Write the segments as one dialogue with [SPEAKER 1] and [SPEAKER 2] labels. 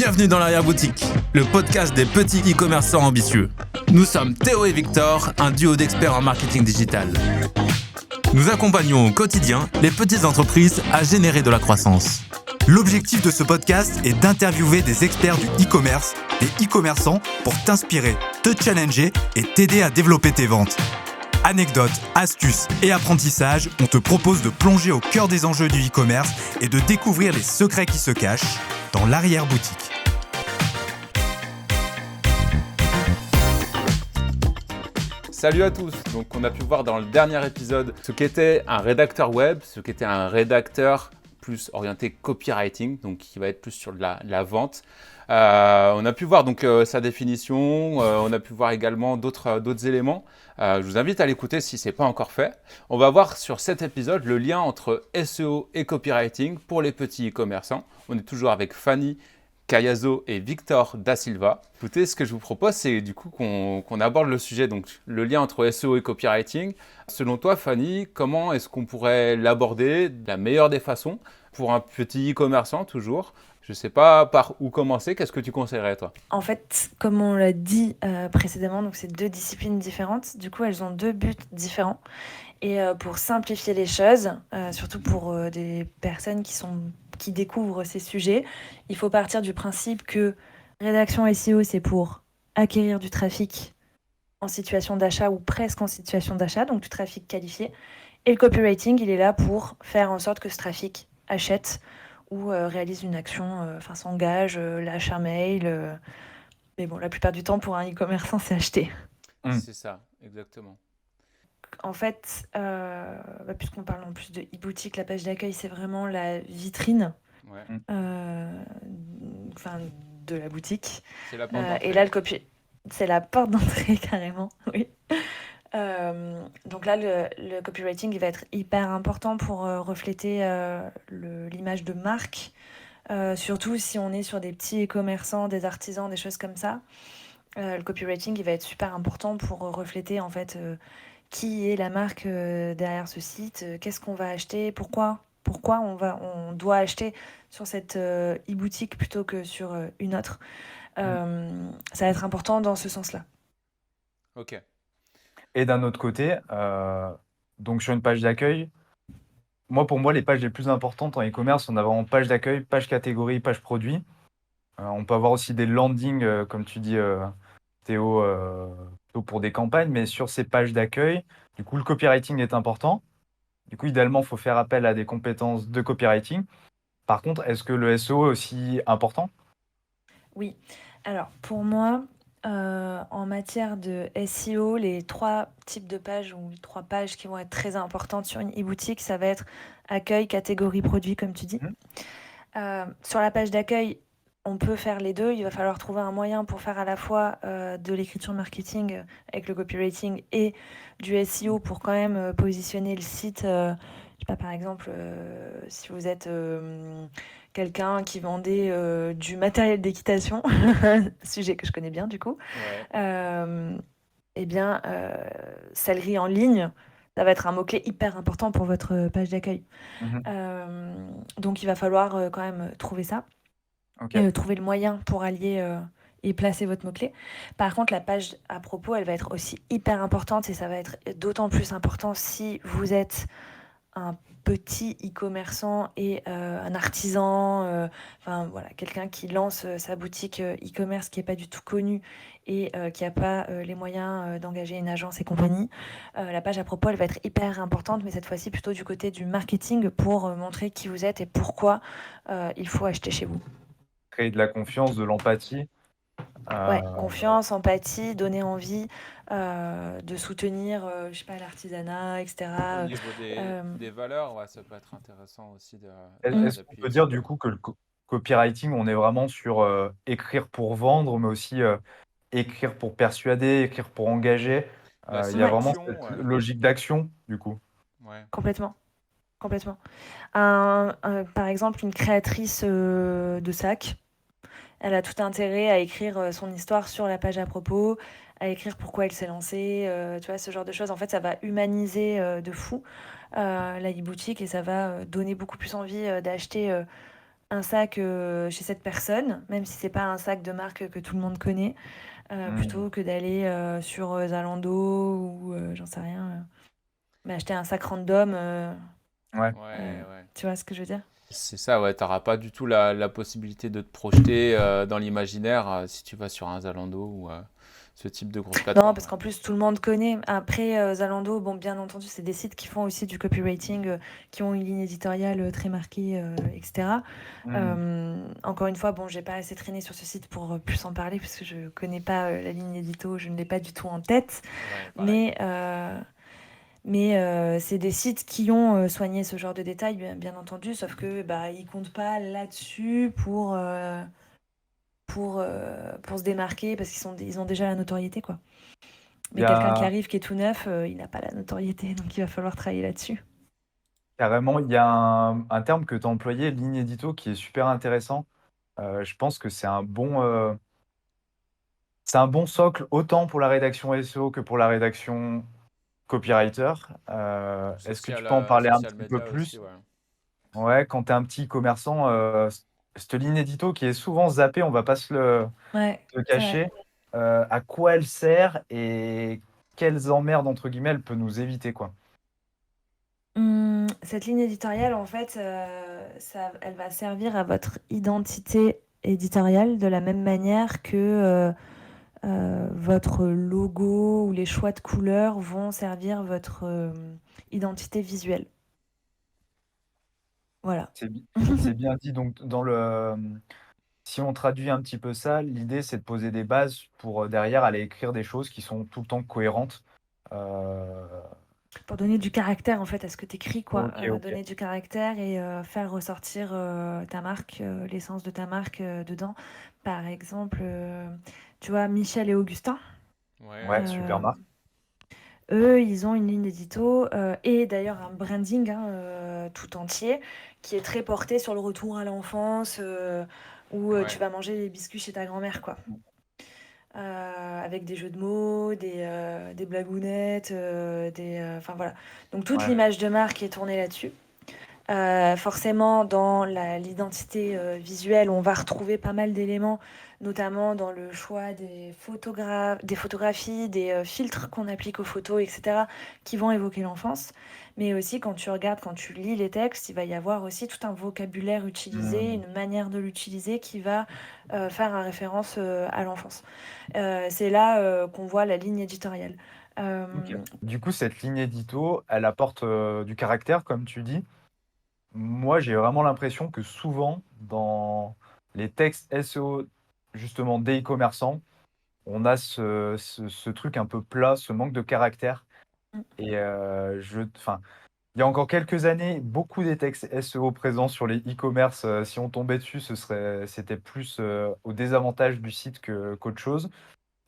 [SPEAKER 1] Bienvenue dans l'arrière-boutique, le podcast des petits e-commerçants ambitieux. Nous sommes Théo et Victor, un duo d'experts en marketing digital. Nous accompagnons au quotidien les petites entreprises à générer de la croissance.
[SPEAKER 2] L'objectif de ce podcast est d'interviewer des experts du e-commerce, des e-commerçants pour t'inspirer, te challenger et t'aider à développer tes ventes. Anecdotes, astuces et apprentissages, on te propose de plonger au cœur des enjeux du e-commerce et de découvrir les secrets qui se cachent dans l'arrière-boutique.
[SPEAKER 3] Salut à tous. Donc on a pu voir dans le dernier épisode ce qu'était un rédacteur web, ce qu'était un rédacteur plus orienté copywriting, donc qui va être plus sur de la vente. On a pu voir donc sa définition, on a pu voir également d'autres éléments. Je vous invite à l'écouter si ce n'est pas encore fait. On va voir sur cet épisode le lien entre SEO et copywriting pour les petits e-commerçants. On est toujours avec Fanny Cayazo et Victor Da Silva. Écoutez, ce que je vous propose, c'est du coup qu'on aborde le sujet, donc le lien entre SEO et copywriting. Selon toi, Fanny, comment est-ce qu'on pourrait l'aborder de la meilleure des façons pour un petit e-commerçant toujours? Je ne sais pas par où commencer. Qu'est-ce que tu conseillerais, toi?
[SPEAKER 4] En fait, comme on l'a dit précédemment, donc c'est deux disciplines différentes. Du coup, elles ont deux buts différents. Et pour simplifier les choses, surtout pour des personnes qui découvrent ces sujets, il faut partir du principe que rédaction SEO, c'est pour acquérir du trafic en situation d'achat ou presque en situation d'achat, donc du trafic qualifié. Et le copywriting, il est là pour faire en sorte que ce trafic achète ou réalise une action, s'engage, lâche un mail. Mais bon, la plupart du temps, pour un e-commerçant, c'est acheter.
[SPEAKER 3] C'est ça, exactement.
[SPEAKER 4] En fait, puisqu'on parle en plus de e-boutique, la page d'accueil, c'est vraiment la vitrine de la boutique.
[SPEAKER 3] C'est la porte d'entrée.
[SPEAKER 4] Et là, c'est la porte d'entrée, carrément, oui. Donc là, le copywriting, il va être hyper important pour refléter l'image de marque, surtout si on est sur des petits commerçants, des artisans, des choses comme ça. Le copywriting, il va être super important pour refléter en fait qui est la marque derrière ce site, qu'est-ce qu'on va acheter, pourquoi on doit acheter sur cette e-boutique plutôt que sur une autre. Ça va être important dans ce sens-là.
[SPEAKER 3] Ok.
[SPEAKER 5] Et d'un autre côté, donc sur une page d'accueil, pour moi, les pages les plus importantes en e-commerce, on a vraiment page d'accueil, page catégorie, page produit. On peut avoir aussi des landings, comme tu dis, Théo, plutôt pour des campagnes, mais sur ces pages d'accueil, du coup, le copywriting est important. Du coup, idéalement, il faut faire appel à des compétences de copywriting. Par contre, est-ce que le SEO est aussi important?
[SPEAKER 4] Oui. Alors, pour moi, en matière de SEO, les 3 types de pages ou les 3 pages qui vont être très importantes sur une e-boutique, ça va être accueil, catégorie, produit, comme tu dis. Sur la page d'accueil, on peut faire les deux. Il va falloir trouver un moyen pour faire à la fois de l'écriture marketing avec le copywriting et du SEO pour quand même positionner le site. Je sais pas, par exemple, si vous êtes quelqu'un qui vendait du matériel d'équitation, sujet que je connais bien du coup, sellerie en ligne, ça va être un mot-clé hyper important pour votre page d'accueil. Donc il va falloir quand même trouver ça. Trouver le moyen pour allier et placer votre mot-clé. Par contre, la page à propos, elle va être aussi hyper importante et ça va être d'autant plus important si vous êtes un petit e-commerçant et un artisan, quelqu'un qui lance sa boutique e-commerce qui n'est pas du tout connu et qui n'a pas les moyens d'engager une agence et compagnie. La page à propos, elle va être hyper importante, mais cette fois-ci plutôt du côté du marketing pour montrer qui vous êtes et pourquoi il faut acheter chez vous.
[SPEAKER 5] Créer de la confiance, de l'empathie.
[SPEAKER 4] Confiance, empathie, donner envie de soutenir, l'artisanat, etc.
[SPEAKER 3] Au niveau des valeurs, ça peut être intéressant aussi de.
[SPEAKER 5] Est-ce qu'on peut dire du coup que le copywriting, on est vraiment sur écrire pour vendre, mais aussi écrire pour persuader, écrire pour engager. Il y a vraiment cette logique d'action, du coup.
[SPEAKER 3] Ouais.
[SPEAKER 4] Complètement. Par exemple, une créatrice de sacs, elle a tout intérêt à écrire son histoire sur la page à propos, à écrire pourquoi elle s'est lancée, tu vois, ce genre de choses. En fait, ça va humaniser de fou la e-boutique et ça va donner beaucoup plus envie d'acheter un sac chez cette personne, même si c'est pas un sac de marque que tout le monde connaît, plutôt que d'aller sur Zalando ou j'en sais rien, mais acheter un sac random.
[SPEAKER 5] Ouais.
[SPEAKER 3] Ouais.
[SPEAKER 4] Tu vois ce que je veux dire?
[SPEAKER 3] C'est ça, ouais, t'auras pas du tout la possibilité de te projeter dans l'imaginaire si tu vas sur un Zalando ou ce type de grosse
[SPEAKER 4] Non,
[SPEAKER 3] plateforme.
[SPEAKER 4] parce qu'en plus, tout le monde connaît. Après, Zalando, bon, bien entendu, c'est des sites qui font aussi du copywriting, qui ont une ligne éditoriale très marquée, etc. Encore une fois, bon, j'ai pas assez traîné sur ce site pour plus en parler, parce que je connais pas la ligne édito, je ne l'ai pas du tout en tête.
[SPEAKER 3] Ouais, pareil.
[SPEAKER 4] Mais c'est des sites qui ont soigné ce genre de détails, bien entendu, sauf que bah, ils comptent pas là-dessus pour se démarquer, parce ils ont déjà la notoriété, quoi.
[SPEAKER 5] Il y
[SPEAKER 4] Mais quelqu'un qui
[SPEAKER 5] a
[SPEAKER 4] arrive, qui est tout neuf, il n'a pas la notoriété, donc il va falloir travailler là-dessus.
[SPEAKER 5] carrément, il y a un terme que tu as employé, ligne édito, qui est super intéressant. Je pense que c'est un bon socle autant pour la rédaction SEO que pour la rédaction copywriter. Est-ce que tu peux en parler un
[SPEAKER 3] Social
[SPEAKER 5] petit peu
[SPEAKER 3] media aussi,
[SPEAKER 5] plus?
[SPEAKER 3] ouais.
[SPEAKER 5] Ouais, quand tu es un petit commerçant, cette ligne édito qui est souvent zappée, on va pas
[SPEAKER 4] Ouais,
[SPEAKER 5] se
[SPEAKER 4] c'est vrai.
[SPEAKER 5] cacher, à quoi elle sert et quelles emmerdes, entre guillemets, elle peut nous éviter, quoi.
[SPEAKER 4] Cette ligne éditoriale, en fait, elle va servir à votre identité éditoriale de la même manière que votre logo ou les choix de couleurs vont servir votre identité visuelle. Voilà.
[SPEAKER 5] C'est bien dit. Donc, si on traduit un petit peu ça, l'idée, c'est de poser des bases pour derrière aller écrire des choses qui sont tout le temps cohérentes. Euh,
[SPEAKER 4] Pour donner du caractère en fait à ce que tu écris, quoi.
[SPEAKER 5] ok.
[SPEAKER 4] Donner du caractère et faire ressortir ta marque, l'essence de ta marque dedans. Par exemple, tu vois, Michel et Augustin,
[SPEAKER 3] Ouais,
[SPEAKER 5] Ouais,
[SPEAKER 3] ouais.
[SPEAKER 5] super
[SPEAKER 4] euh,
[SPEAKER 5] marque.
[SPEAKER 4] eux, ils ont une ligne édito et d'ailleurs un branding tout entier qui est très porté sur le retour à l'enfance où tu
[SPEAKER 3] Ouais.
[SPEAKER 4] vas manger les biscuits chez ta grand-mère, quoi. Avec des jeux de mots, des blagounettes, enfin voilà. Donc toute
[SPEAKER 5] Ouais.
[SPEAKER 4] l'image de marque est tournée là-dessus. Forcément, dans l'identité visuelle, on va retrouver pas mal d'éléments, notamment dans le choix des photographies, des filtres qu'on applique aux photos, etc., qui vont évoquer l'enfance. Mais aussi, quand tu regardes, quand tu lis les textes, il va y avoir aussi tout un vocabulaire utilisé,
[SPEAKER 5] Hmm,
[SPEAKER 4] une manière de l'utiliser qui va faire référence à l'enfance. C'est là qu'on voit la ligne éditoriale.
[SPEAKER 5] ok. Du coup, cette ligne édito, elle apporte du caractère, comme tu dis. Moi, j'ai vraiment l'impression que souvent, dans les textes SEO, justement, des e-commerçants, on a ce truc un peu plat, ce manque de caractère. Et enfin, il y a encore quelques années, beaucoup des textes SEO présents sur les e-commerce, si on tombait dessus, c'était plus au désavantage du site qu'autre chose.
[SPEAKER 3] Ouais.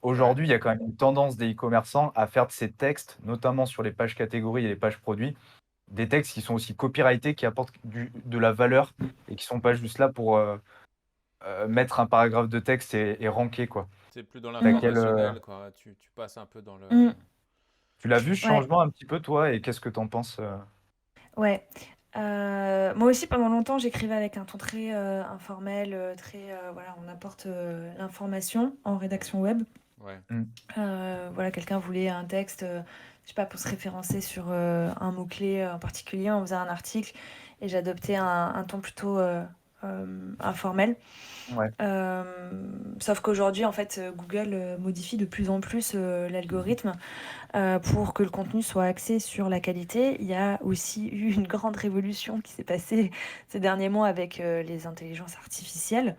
[SPEAKER 5] Aujourd'hui, il y a quand même une tendance des e-commerçants à faire de ces textes, notamment sur les pages catégories et les pages produits, des textes qui sont aussi copyrightés, qui apportent de la valeur et qui sont pas juste là pour mettre un paragraphe de texte et ranker, quoi.
[SPEAKER 3] C'est plus dans
[SPEAKER 5] T'as quel,
[SPEAKER 3] l'informationnel, quoi. Tu passes un peu dans le.
[SPEAKER 4] Mm.
[SPEAKER 5] Tu l'as vu ce
[SPEAKER 4] Ouais,
[SPEAKER 5] changement un petit peu, toi, et qu'est-ce que tu en penses
[SPEAKER 4] ouais. Moi aussi, pendant longtemps, j'écrivais avec un ton très informel, très voilà, on apporte l'information en rédaction web.
[SPEAKER 3] Ouais.
[SPEAKER 4] Voilà, quelqu'un voulait un texte, je sais pas, pour se référencer sur un mot-clé en particulier, on faisait un article et j'adoptais un ton plutôt informel.
[SPEAKER 5] Ouais.
[SPEAKER 4] Sauf qu'aujourd'hui, en fait, Google modifie de plus en plus l'algorithme pour que le contenu soit axé sur la qualité. Il y a aussi eu une grande révolution qui s'est passée ces derniers mois avec les intelligences artificielles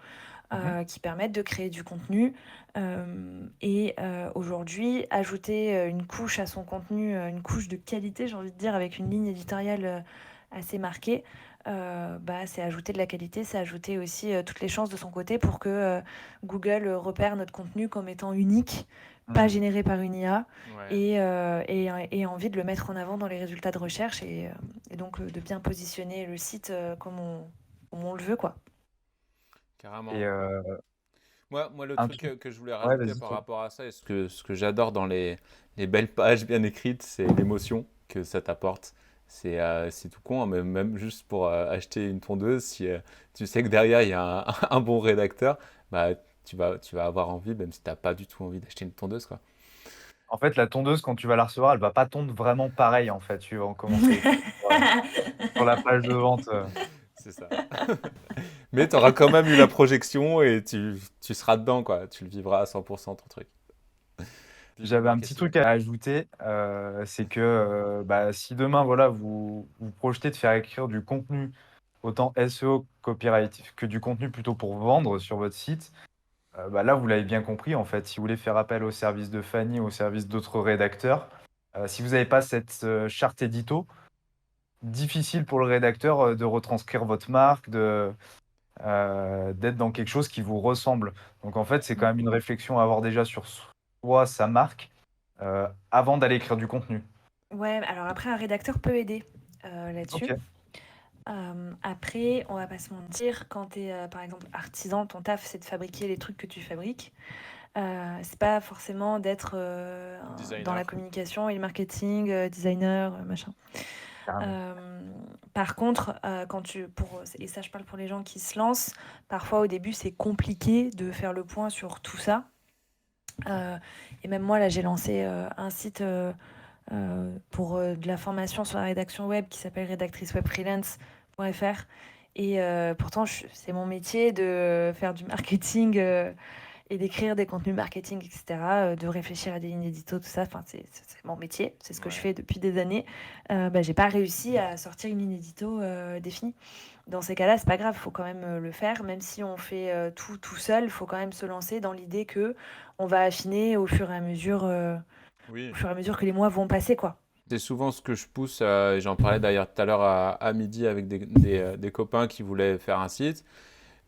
[SPEAKER 4] qui permettent de créer du contenu. Et aujourd'hui, ajouter une couche à son contenu, une couche de qualité, j'ai envie de dire, avec une ligne éditoriale assez marquée, bah, c'est ajouter de la qualité, c'est ajouter aussi toutes les chances de son côté pour que Google repère notre contenu comme étant unique, pas généré par une IA,
[SPEAKER 3] Ouais.
[SPEAKER 4] et envie de le mettre en avant dans les résultats de recherche et donc de bien positionner le site comme on le veut, quoi.
[SPEAKER 3] Carrément.
[SPEAKER 5] Et
[SPEAKER 3] Moi, le
[SPEAKER 5] un
[SPEAKER 3] truc
[SPEAKER 5] truc.
[SPEAKER 3] que je voulais
[SPEAKER 5] Ouais,
[SPEAKER 3] rajouter
[SPEAKER 5] vas-y,
[SPEAKER 3] par
[SPEAKER 5] toi.
[SPEAKER 3] rapport à ça, et ce que j'adore dans les belles pages bien écrites, c'est l'émotion que ça t'apporte. c'est tout con, hein, mais même juste pour acheter une tondeuse, si tu sais que derrière il y a un bon rédacteur, bah, tu vas avoir envie, même si tu n'as pas du tout envie d'acheter une tondeuse, quoi.
[SPEAKER 5] En fait, la tondeuse, quand tu vas la recevoir, elle va pas tondre vraiment pareil, en fait, suivant comment c'est écrit sur la page de vente.
[SPEAKER 3] C'est ça. Mais tu auras quand même eu la projection et tu seras dedans, quoi. Tu le vivras à 100% ton truc.
[SPEAKER 5] J'avais un petit truc à ajouter, c'est que si demain, voilà, vous projetez de faire écrire du contenu, autant SEO, copyright, que du contenu plutôt pour vendre sur votre site, là, vous l'avez bien compris, en fait, si vous voulez faire appel au service de Fanny, au service d'autres rédacteurs, si vous n'avez pas cette charte édito, difficile pour le rédacteur de retranscrire votre marque, d'être dans quelque chose qui vous ressemble. Donc en fait, c'est quand même une réflexion à avoir déjà sur soi, sa marque, avant d'aller écrire du contenu.
[SPEAKER 4] Ouais, alors après, un rédacteur peut aider là-dessus.
[SPEAKER 5] Ok.
[SPEAKER 4] Après, on va pas se mentir, quand tu es par exemple artisan, ton taf c'est de fabriquer les trucs que tu fabriques. C'est pas forcément d'être dans la communication et le marketing, designer, machin. Par contre, et ça je parle pour les gens qui se lancent, parfois au début c'est compliqué de faire le point sur tout ça. Et même moi là j'ai lancé un site pour de la formation sur la rédaction web qui s'appelle rédactricewebfreelance.fr et pourtant c'est mon métier de faire du marketing et d'écrire des contenus marketing, etc., de réfléchir à des lignes édito, tout ça. Enfin, c'est mon métier, c'est ce que je fais depuis des années. J'ai pas réussi à sortir une ligne édito définie. Dans ces cas-là, c'est pas grave, il faut quand même le faire. Même si on fait tout seul, il faut quand même se lancer dans l'idée que on va affiner au fur et à mesure que les mois vont passer, quoi.
[SPEAKER 3] C'est souvent ce que je pousse, et j'en parlais d'ailleurs tout à l'heure à midi avec des copains qui voulaient faire un site.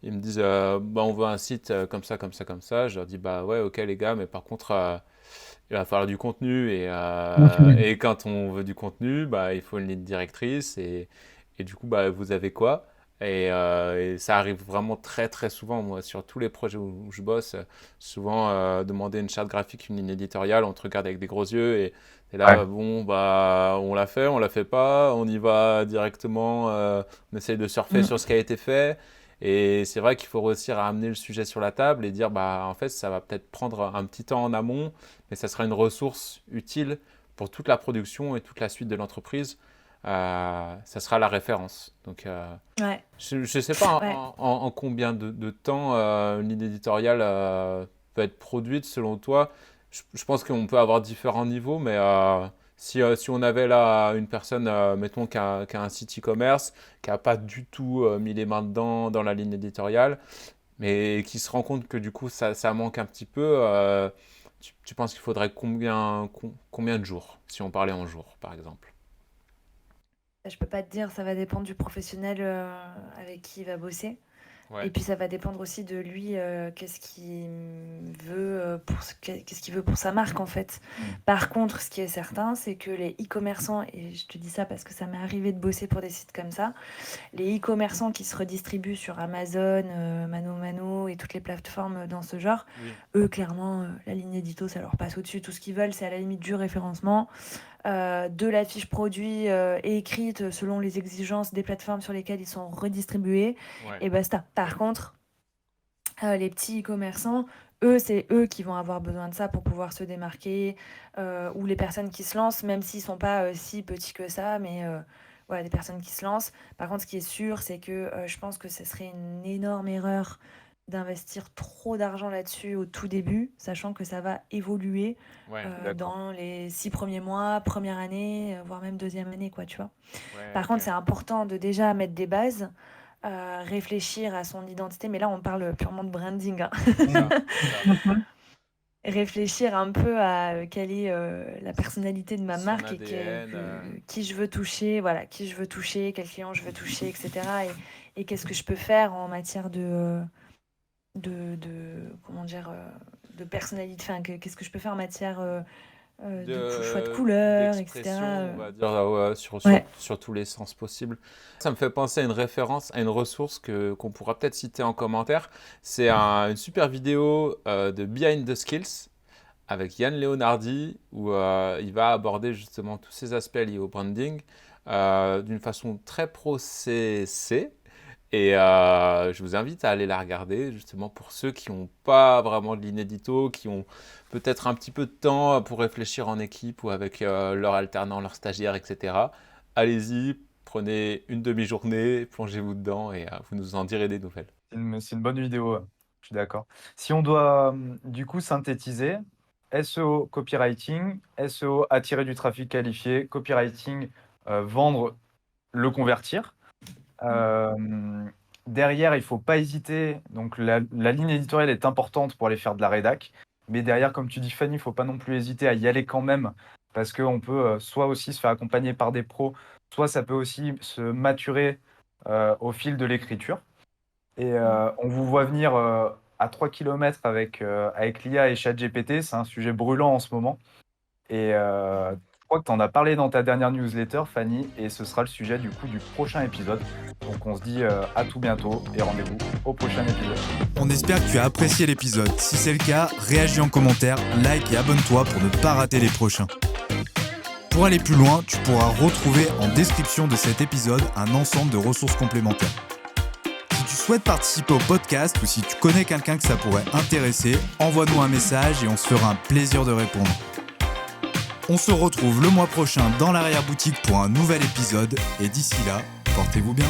[SPEAKER 3] Ils me disent, on veut un site comme ça, comme ça, comme ça. Je leur dis, bah ouais, ok les gars, mais par contre, il va falloir du contenu. Et quand on veut du contenu, il faut une ligne directrice. Et du coup, vous avez quoi? Et ça arrive vraiment très très souvent, moi, sur tous les projets où je bosse. Souvent, demander une charte graphique, une ligne éditoriale, on te regarde avec des gros yeux. Et là, on l'a fait, on l'a fait pas, on y va directement, on essaye de surfer sur ce qui a été fait. Et c'est vrai qu'il faut réussir à amener le sujet sur la table et dire, en fait, ça va peut-être prendre un petit temps en amont, mais ça sera une ressource utile pour toute la production et toute la suite de l'entreprise. Ça sera la référence. Donc, je ne sais pas en combien de temps une ligne éditoriale peut être produite selon toi. Je pense qu'on peut avoir différents niveaux, mais si on avait là une personne, mettons, qui a un site e-commerce, qui n'a pas du tout mis les mains dedans dans la ligne éditoriale, mais qui se rend compte que du coup ça manque un petit peu, tu penses qu'il faudrait combien de jours, si on parlait en jours, par exemple?
[SPEAKER 4] Je peux pas te dire, ça va dépendre du professionnel avec qui il va bosser.
[SPEAKER 3] Ouais.
[SPEAKER 4] Et puis ça va dépendre aussi de lui, qu'est-ce qu'il veut pour sa marque en fait. Par contre, ce qui est certain, c'est que les e-commerçants, et je te dis ça parce que ça m'est arrivé de bosser pour des sites comme ça, les e-commerçants qui se redistribuent sur Amazon, Mano et toutes les plateformes dans ce genre, eux clairement, la ligne édito, ça leur passe au-dessus. Tout ce qu'ils veulent, c'est à la limite du référencement. De la fiche produit écrite selon les exigences des plateformes sur lesquelles ils sont redistribués, et basta. Par contre, les petits e-commerçants, c'est eux qui vont avoir besoin de ça pour pouvoir se démarquer, ou les personnes qui se lancent, même s'ils ne sont pas si petits que ça, mais des personnes qui se lancent. Par contre, ce qui est sûr, c'est que je pense que ce serait une énorme erreur d'investir trop d'argent là-dessus au tout début, sachant que ça va évoluer dans les 6 premiers mois, première année, voire même deuxième année, quoi, tu vois. Par contre, c'est important de déjà mettre des bases, réfléchir à son identité, mais là, on parle purement de branding, hein. Réfléchir un peu à quelle est la personnalité de ma marque et qui je veux toucher, quel client je veux toucher, etc. Et qu'est-ce que je peux faire en matière de personnalité, enfin qu'est-ce que je peux faire en matière de choix de couleurs, etc.
[SPEAKER 3] On va dire sur tous les sens possibles. Ça me fait penser à une référence, à une ressource qu'on pourra peut-être citer en commentaire. C'est une super vidéo de Behind the Skills avec Yann Leonardi où il va aborder justement tous ces aspects liés au branding. d'une façon très processée. Et je vous invite à aller la regarder, justement pour ceux qui n'ont pas vraiment de ligne édito, qui ont peut-être un petit peu de temps pour réfléchir en équipe ou avec leur alternant, leur stagiaire, etc. Allez-y, prenez une demi-journée, plongez-vous dedans et vous nous en direz des nouvelles.
[SPEAKER 5] C'est une bonne vidéo, je suis d'accord. Si on doit du coup synthétiser, SEO, copywriting, SEO, attirer du trafic qualifié, copywriting, vendre, le convertir. Derrière, il ne faut pas hésiter. Donc, la ligne éditoriale est importante pour aller faire de la rédac. Mais derrière, comme tu dis, Fanny, il ne faut pas non plus hésiter à y aller quand même. Parce qu'on peut soit aussi se faire accompagner par des pros, soit ça peut aussi se maturer au fil de l'écriture. Et on vous voit venir à 3 km avec l'IA et ChatGPT. C'est un sujet brûlant en ce moment. Et je crois que tu en as parlé dans ta dernière newsletter, Fanny, et ce sera le sujet du coup du prochain épisode. Donc on se dit à tout bientôt et rendez-vous au prochain épisode.
[SPEAKER 2] On espère que tu as apprécié l'épisode. Si c'est le cas, réagis en commentaire, like et abonne-toi pour ne pas rater les prochains. Pour aller plus loin, tu pourras retrouver en description de cet épisode un ensemble de ressources complémentaires. Si tu souhaites participer au podcast ou si tu connais quelqu'un que ça pourrait intéresser, envoie-nous un message et on se fera un plaisir de répondre. On se retrouve le mois prochain dans l'arrière-boutique pour un nouvel épisode et d'ici là, portez-vous bien.